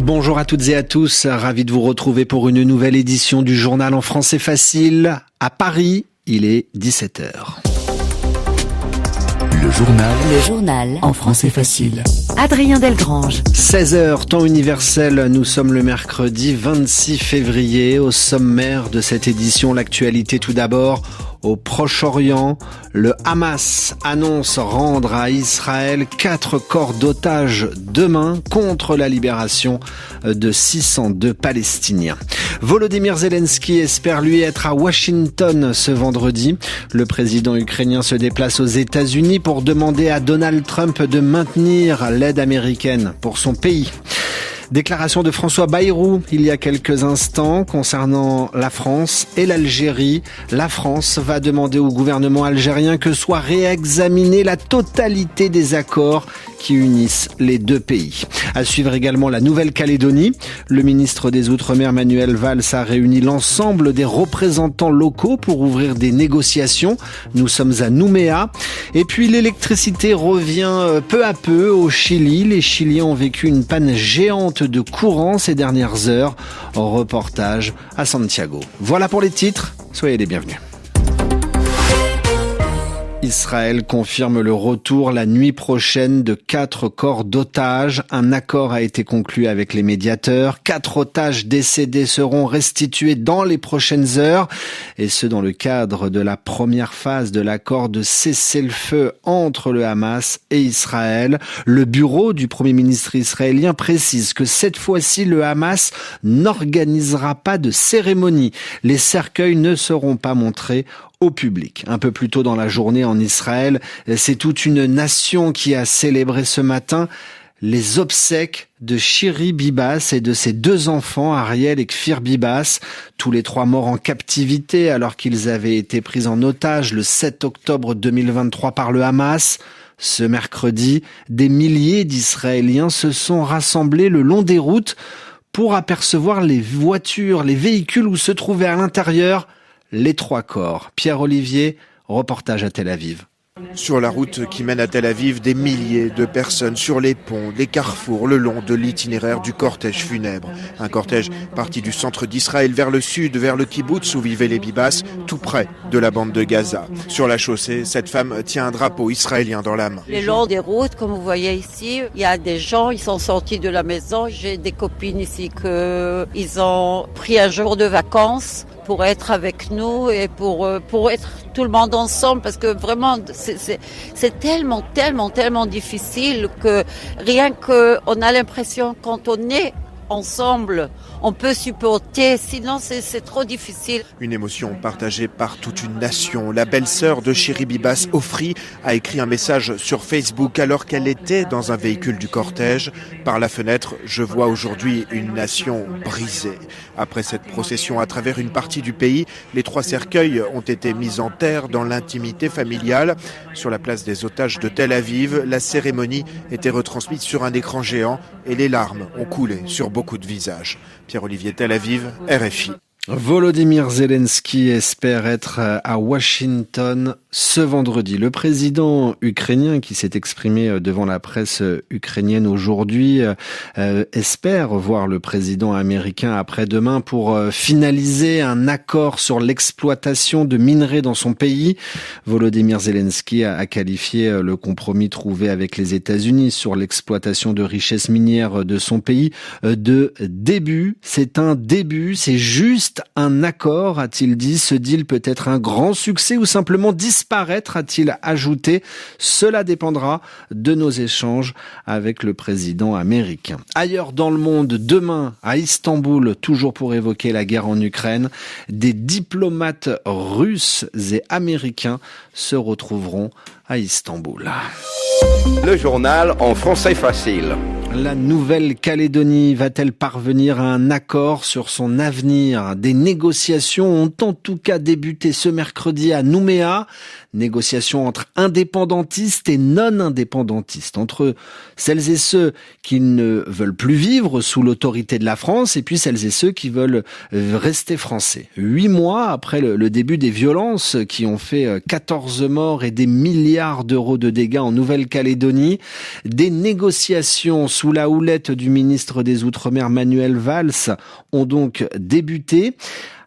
Bonjour à toutes et à tous, ravi de vous retrouver pour une nouvelle édition du journal en français facile. À Paris, il est 17h. Le journal en français facile. Adrien Delgrange. 16h, temps universel, nous sommes le mercredi 26 février. Au sommaire de cette édition, l'actualité tout d'abord. Au Proche-Orient, le Hamas annonce rendre à Israël 4 corps d'otages demain contre la libération de 602 Palestiniens. Volodymyr Zelensky espère lui être à Washington ce vendredi. Le président ukrainien se déplace aux États-Unis pour demander à Donald Trump de maintenir l'aide américaine pour son pays. Déclaration de François Bayrou il y a quelques instants concernant la France et l'Algérie. La France va demander au gouvernement algérien que soit réexaminée la totalité des accords qui unissent les deux pays. À suivre également la Nouvelle-Calédonie. Le ministre des Outre-mer Manuel Valls a réuni l'ensemble des représentants locaux pour ouvrir des négociations. Nous sommes à Nouméa. Et puis l'électricité revient peu à peu au Chili. Les Chiliens ont vécu une panne géante de courant ces dernières heures. Reportage à Santiago. Voilà pour les titres. Soyez les bienvenus. Israël confirme le retour la nuit prochaine de 4 corps d'otages. Un accord a été conclu avec les médiateurs. 4 otages décédés seront restitués dans les prochaines heures. Et ce, dans le cadre de la première phase de l'accord de cessez-le-feu entre le Hamas et Israël. Le bureau du Premier ministre israélien précise que cette fois-ci, le Hamas n'organisera pas de cérémonie. Les cercueils ne seront pas montrés au public. Un peu plus tôt dans la journée en Israël, c'est toute une nation qui a célébré ce matin les obsèques de Shiri Bibas et de ses 2 enfants, Ariel et Kfir Bibas, tous les 3 morts en captivité alors qu'ils avaient été pris en otage le 7 octobre 2023 par le Hamas. Ce mercredi, des milliers d'Israéliens se sont rassemblés le long des routes pour apercevoir les voitures, les véhicules où se trouvaient à l'intérieur les 3 corps. Pierre Olivier, reportage à Tel Aviv. Sur la route qui mène à Tel Aviv, des milliers de personnes sur les ponts, les carrefours, le long de l'itinéraire du cortège funèbre. Un cortège parti du centre d'Israël vers le sud, vers le kibboutz où vivaient les Bibas, tout près de la bande de Gaza. Sur la chaussée, cette femme tient un drapeau israélien dans la main. Le long des routes, comme vous voyez ici, il y a des gens, ils sont sortis de la maison. J'ai des copines ici ils ont pris un jour de vacances pour être avec nous et pour être tout le monde ensemble, parce que vraiment c'est tellement difficile que rien que on a l'impression quand on est ensemble, on peut supporter, sinon c'est trop difficile. Une émotion partagée par toute une nation. La belle-sœur de Shiri Bibas, Ofri, a écrit un message sur Facebook alors qu'elle était dans un véhicule du cortège. Par la fenêtre, je vois aujourd'hui une nation brisée. Après cette procession à travers une partie du pays, les 3 cercueils ont été mis en terre dans l'intimité familiale. Sur la place des otages de Tel Aviv, la cérémonie était retransmise sur un écran géant et les larmes ont coulé sur beaucoup de visages. Pierre-Olivier, Tel Aviv, RFI. Volodymyr Zelensky espère être à Washington ce vendredi. Le président ukrainien qui s'est exprimé devant la presse ukrainienne aujourd'hui espère voir le président américain après-demain pour finaliser un accord sur l'exploitation de minerais dans son pays. Volodymyr Zelensky a qualifié le compromis trouvé avec les États-Unis sur l'exploitation de richesses minières de son pays de début. C'est un début, c'est juste un accord, a-t-il dit. Ce deal peut être un grand succès ou simplement disparaître, a-t-il ajouté. Cela dépendra de nos échanges avec le président américain. Ailleurs dans le monde, demain à Istanbul, toujours pour évoquer la guerre en Ukraine, des diplomates russes et américains se retrouveront à Istanbul. Le journal en français facile. La Nouvelle-Calédonie va-t-elle parvenir à un accord sur son avenir ? Des négociations ont en tout cas débuté ce mercredi à Nouméa. Négociations entre indépendantistes et non-indépendantistes, entre celles et ceux qui ne veulent plus vivre sous l'autorité de la France et puis celles et ceux qui veulent rester français. 8 mois après le début des violences qui ont fait 14 morts et des milliards d'euros de dégâts en Nouvelle-Calédonie, des négociations sous sous la houlette du ministre des Outre-mer Manuel Valls ont donc débuté.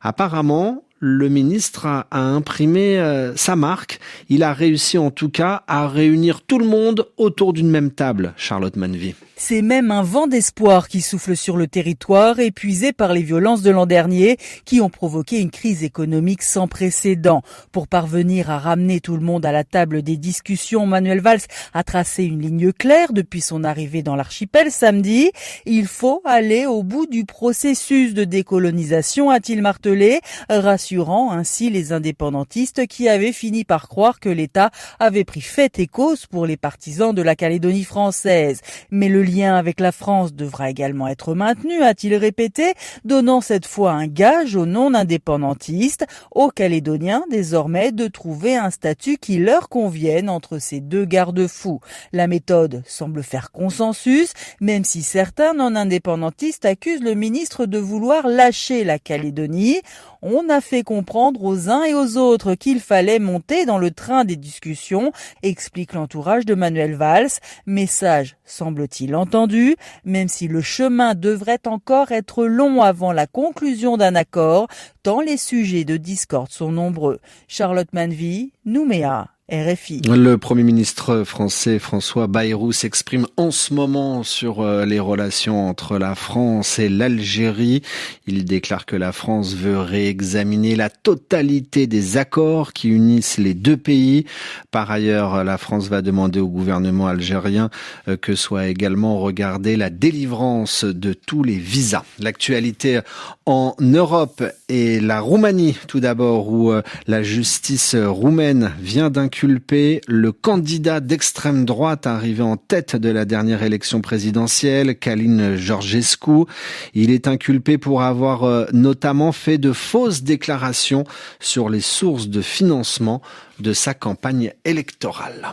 Apparemment, le ministre a imprimé sa marque. Il a réussi en tout cas à réunir tout le monde autour d'une même table, Charlotte Manvy. C'est même un vent d'espoir qui souffle sur le territoire, épuisé par les violences de l'an dernier, qui ont provoqué une crise économique sans précédent. Pour parvenir à ramener tout le monde à la table des discussions, Manuel Valls a tracé une ligne claire depuis son arrivée dans l'archipel samedi. Il faut aller au bout du processus de décolonisation, a-t-il martelé, rassurant ainsi les indépendantistes qui avaient fini par croire que l'État avait pris fait et cause pour les partisans de la Calédonie française. Mais le lien avec la France devra également être maintenu, a-t-il répété, donnant cette fois un gage aux non-indépendantistes, aux Calédoniens désormais de trouver un statut qui leur convienne entre ces deux garde-fous. La méthode semble faire consensus, même si certains non-indépendantistes accusent le ministre de vouloir lâcher la Calédonie. On a fait comprendre aux uns et aux autres qu'il fallait monter dans le train des discussions, explique l'entourage de Manuel Valls. Message, semble-t-il, entendu, même si le chemin devrait encore être long avant la conclusion d'un accord, tant les sujets de discorde sont nombreux. Charlotte Manvy, Nouméa. RFI. Le Premier ministre français François Bayrou s'exprime en ce moment sur les relations entre la France et l'Algérie. Il déclare que la France veut réexaminer la totalité des accords qui unissent les deux pays. Par ailleurs, la France va demander au gouvernement algérien que soit également regardée la délivrance de tous les visas. L'actualité en Europe et la Roumanie, tout d'abord, où la justice roumaine vient d'inculper le candidat d'extrême droite arrivé en tête de la dernière élection présidentielle, Călin Georgescu. Il est inculpé pour avoir notamment fait de fausses déclarations sur les sources de financement de sa campagne électorale.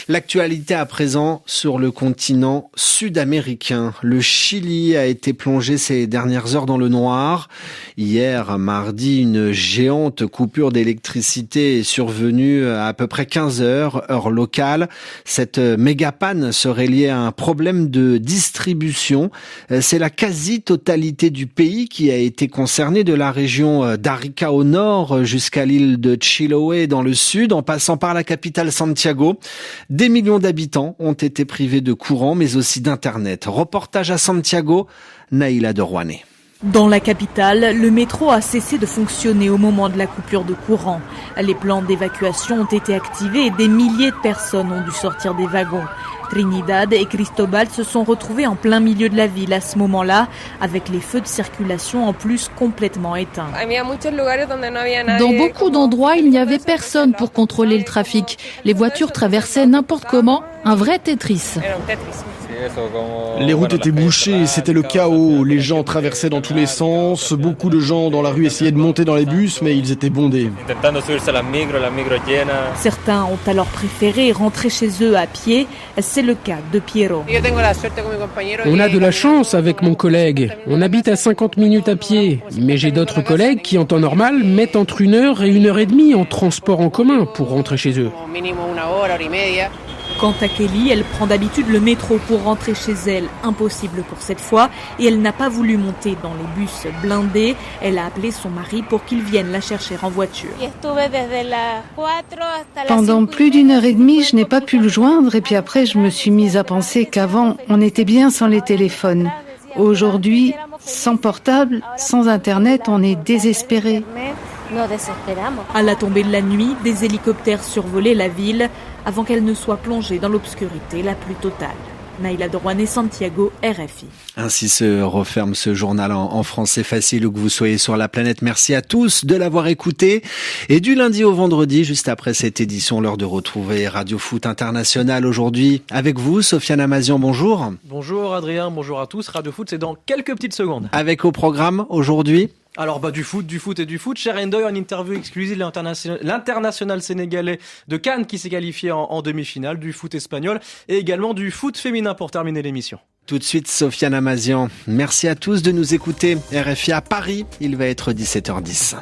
L'actualité à présent sur le continent sud-américain. Le Chili a été plongé ces dernières heures dans le noir. Hier, mardi, une géante coupure d'électricité est survenue à peu près 15 heures, heure locale. Cette méga panne serait liée à un problème de distribution. C'est la quasi-totalité du pays qui a été concernée, de la région d'Arica au nord jusqu'à l'île de Chiloé dans le sud, en passant par la capitale Santiago. Des millions d'habitants ont été privés de courant, mais aussi d'Internet. Reportage à Santiago, Naïla de Rouanet. Dans la capitale, le métro a cessé de fonctionner au moment de la coupure de courant. Les plans d'évacuation ont été activés et des milliers de personnes ont dû sortir des wagons. Trinidad et Cristobal se sont retrouvés en plein milieu de la ville à ce moment-là, avec les feux de circulation en plus complètement éteints. Dans beaucoup d'endroits, il n'y avait personne pour contrôler le trafic. Les voitures traversaient n'importe comment, un vrai Tetris. Les routes étaient bouchées, c'était le chaos. Les gens traversaient dans tous les sens. Beaucoup de gens dans la rue essayaient de monter dans les bus, mais ils étaient bondés. Certains ont alors préféré rentrer chez eux à pied. C'est le cas de Piero. On a de la chance avec mon collègue. On habite à 50 minutes à pied. Mais j'ai d'autres collègues qui, en temps normal, mettent entre 1 heure et 1h30 en transport en commun pour rentrer chez eux. Quant à Kelly, elle prend d'habitude le métro pour rentrer chez elle. Impossible pour cette fois. Et elle n'a pas voulu monter dans les bus blindés. Elle a appelé son mari pour qu'il vienne la chercher en voiture. Pendant plus d'1h30, je n'ai pas pu le joindre. Et puis après, je me suis mise à penser qu'avant, on était bien sans les téléphones. Aujourd'hui, sans portable, sans Internet, on est désespéré. À la tombée de la nuit, des hélicoptères survolaient la ville avant qu'elle ne soit plongée dans l'obscurité la plus totale. Naïla de Rouanet, Santiago, RFI. Ainsi se referme ce journal en français facile, où que vous soyez sur la planète. Merci à tous de l'avoir écouté. Et du lundi au vendredi, juste après cette édition, l'heure de retrouver Radio Foot International aujourd'hui avec vous, Sofiane Amazian, bonjour. Bonjour Adrien, bonjour à tous. Radio Foot, c'est dans quelques petites secondes. Avec au programme aujourd'hui Alors du foot et du foot. Cher Endoy, en interview exclusive, l'international sénégalais de Cannes qui s'est qualifié en demi-finale, du foot espagnol et également du foot féminin pour terminer l'émission. Tout de suite, Sofiane Amazian. Merci à tous de nous écouter. RFI à Paris, il va être 17h10.